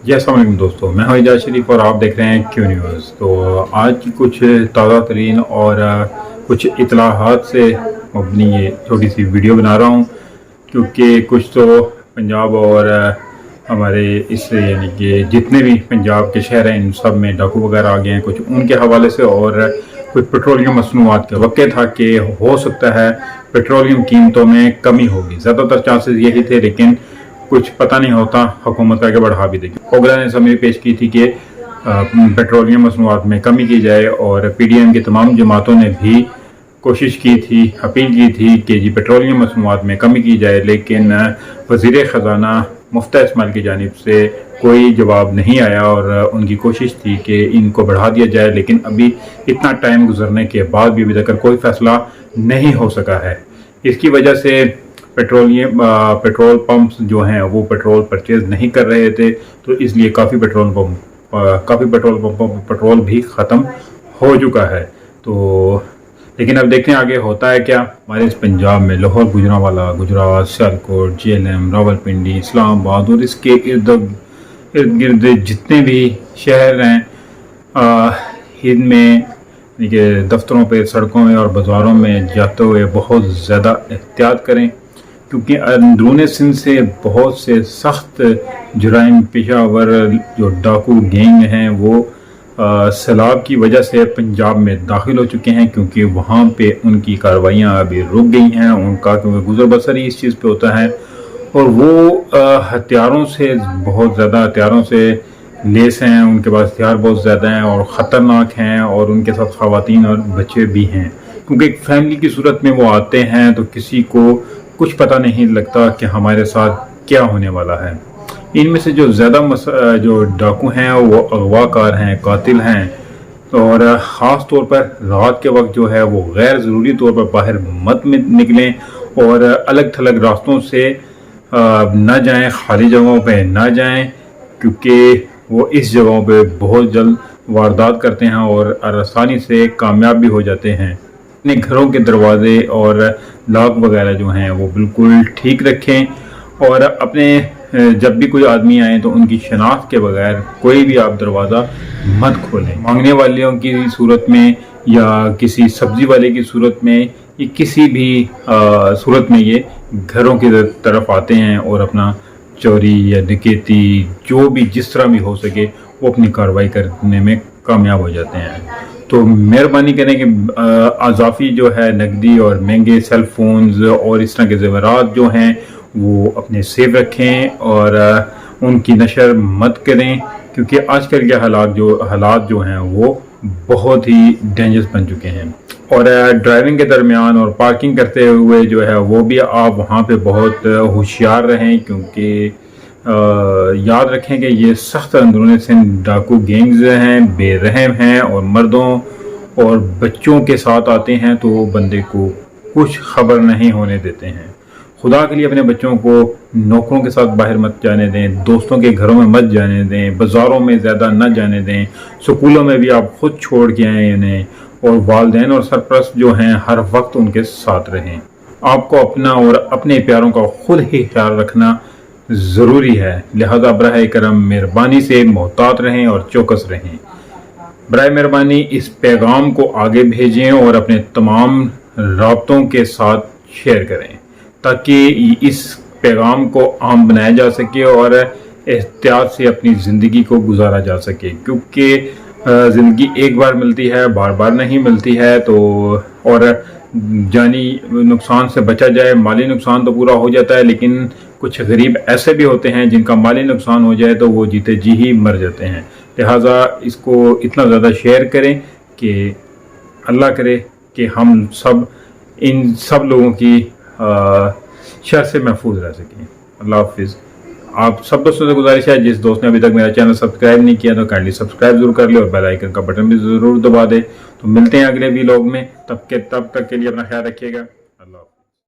جی السلام علیکم دوستوں، میں ہوں اعجاز شریف اور آپ دیکھ رہے ہیں کیو نیوز۔ تو آج کی کچھ تازہ ترین اور کچھ اطلاعات سے مبنی یہ چھوٹی سی ویڈیو بنا رہا ہوں، کیونکہ کچھ تو پنجاب اور ہمارے اس یعنی کہ جتنے بھی پنجاب کے شہر ہیں ان سب میں ڈاکو وغیرہ آ گئے ہیں، کچھ ان کے حوالے سے، اور کچھ پیٹرولیم مصنوعات کا واقع تھا کہ ہو سکتا ہے پیٹرولیم قیمتوں میں کمی ہوگی۔ زیادہ تر چانسز یہی تھے، لیکن کچھ پتہ نہیں ہوتا، حکومت کا کہ بڑھا بھی دے گی۔ اوگرا نے اسمبلی پیش کی تھی کہ پیٹرولیم مصنوعات میں کمی کی جائے، اور پی ڈی ایم کی تمام جماعتوں نے بھی کوشش کی تھی، اپیل کی تھی کہ جی پیٹرولیم مصنوعات میں کمی کی جائے، لیکن وزیر خزانہ مفتح اسماعیل کی جانب سے کوئی جواب نہیں آیا، اور ان کی کوشش تھی کہ ان کو بڑھا دیا جائے، لیکن ابھی اتنا ٹائم گزرنے کے بعد بھی ابھی تک کوئی فیصلہ نہیں ہو سکا ہے۔ اس کی وجہ سے پیٹرول پمپس جو ہیں وہ پیٹرول پرچیز نہیں کر رہے تھے، تو اس لیے کافی پیٹرول پمپوں پر پیٹرول بھی ختم ہو چکا ہے۔ تو لیکن اب دیکھتے ہیں آگے ہوتا ہے کیا۔ ہمارے اس پنجاب میں لاہور، گوجرانوالا، گجرات، سیالکوٹ، جہلم، راولپنڈی، اسلام آباد اور اس کے ارد گرد جتنے بھی شہر ہیں، ان میں دفتروں پہ، سڑکوں میں اور بازاروں میں جاتے ہوئے بہت زیادہ احتیاط کریں، کیونکہ اندرون سندھ سے بہت سے سخت جرائم پیشہ ور جو ڈاکو گینگ ہیں وہ سیلاب کی وجہ سے پنجاب میں داخل ہو چکے ہیں، کیونکہ وہاں پہ ان کی کارروائیاں ابھی رک گئی ہیں، ان کا کیونکہ گزر بسر ہی اس چیز پہ ہوتا ہے، اور وہ ہتھیاروں سے بہت زیادہ ہتھیاروں سے لیس ہیں، ان کے پاس ہتھیار بہت زیادہ ہیں اور خطرناک ہیں، اور ان کے ساتھ خواتین اور بچے بھی ہیں، کیونکہ ایک فیملی کی صورت میں وہ آتے ہیں تو کسی کو کچھ پتہ نہیں لگتا کہ ہمارے ساتھ کیا ہونے والا ہے۔ ان میں سے جو زیادہ جو ڈاکو ہیں وہ اغوا کار ہیں، قاتل ہیں، اور خاص طور پر رات کے وقت جو ہے وہ غیر ضروری طور پر باہر مت نکلیں، اور الگ تھلگ راستوں سے نہ جائیں، خالی جگہوں پہ نہ جائیں، کیونکہ وہ اس جگہوں پہ بہت جلد واردات کرتے ہیں اور آسانی سے کامیاب بھی ہو جاتے ہیں۔ اپنے گھروں کے دروازے اور لاک وغیرہ جو ہیں وہ بالکل ٹھیک رکھیں، اور اپنے جب بھی کوئی آدمی آئے تو ان کی شناخت کے بغیر کوئی بھی آپ دروازہ مت کھولیں۔ مانگنے والوں کی صورت میں یا کسی سبزی والے کی صورت میں یا کسی بھی صورت میں یہ گھروں کی طرف آتے ہیں اور اپنا چوری یا ڈکیتی جو بھی جس طرح بھی ہو سکے وہ اپنی کارروائی کرنے میں کامیاب ہو جاتے ہیں۔ تو مہربانی کریں کہ اضافی جو ہے نقدی اور مہنگے سیل فونز اور اس طرح کے زیورات جو ہیں وہ اپنے سیو رکھیں، اور ان کی نشر مت کریں، کیونکہ آج کل کے حالات جو ہیں وہ بہت ہی ڈینجرس بن چکے ہیں۔ اور ڈرائیونگ کے درمیان اور پارکنگ کرتے ہوئے جو ہے وہ بھی آپ وہاں پہ بہت ہوشیار رہیں، کیونکہ یاد رکھیں کہ یہ سخت اندرون سندھ ڈاکو گینگز ہیں، بے رحم ہیں، اور مردوں اور بچوں کے ساتھ آتے ہیں تو بندے کو کچھ خبر نہیں ہونے دیتے ہیں۔ خدا کے لیے اپنے بچوں کو نوکروں کے ساتھ باہر مت جانے دیں، دوستوں کے گھروں میں مت جانے دیں، بازاروں میں زیادہ نہ جانے دیں، سکولوں میں بھی آپ خود چھوڑ کے آئیں انہیں، اور والدین اور سرپرست جو ہیں ہر وقت ان کے ساتھ رہیں۔ آپ کو اپنا اور اپنے پیاروں کا خود ہی خیال رکھنا ضروری ہے، لہذا براہ کرم مہربانی سے محتاط رہیں اور چوکس رہیں۔ برائے مہربانی اس پیغام کو آگے بھیجیں اور اپنے تمام رابطوں کے ساتھ شیئر کریں، تاکہ اس پیغام کو عام بنایا جا سکے اور احتیاط سے اپنی زندگی کو گزارا جا سکے، کیونکہ زندگی ایک بار ملتی ہے، بار بار نہیں ملتی ہے۔ تو اور جانی نقصان سے بچا جائے، مالی نقصان تو پورا ہو جاتا ہے، لیکن کچھ غریب ایسے بھی ہوتے ہیں جن کا مالی نقصان ہو جائے تو وہ جیتے جی ہی مر جاتے ہیں۔ لہٰذا اس کو اتنا زیادہ شیئر کریں کہ اللہ کرے کہ ہم سب ان سب لوگوں کی شر سے محفوظ رہ سکیں۔ اللہ حافظ۔ آپ سب دوستوں سے گزارش ہے، جس دوست نے ابھی تک میرا چینل سبسکرائب نہیں کیا تو کائنڈلی سبسکرائب ضرور کر لے اور بیل آئیکن کا بٹن بھی ضرور دبا دے۔ تو ملتے ہیں اگلے ویلاگ میں، تب تک کے لیے اپنا خیال رکھیے گا۔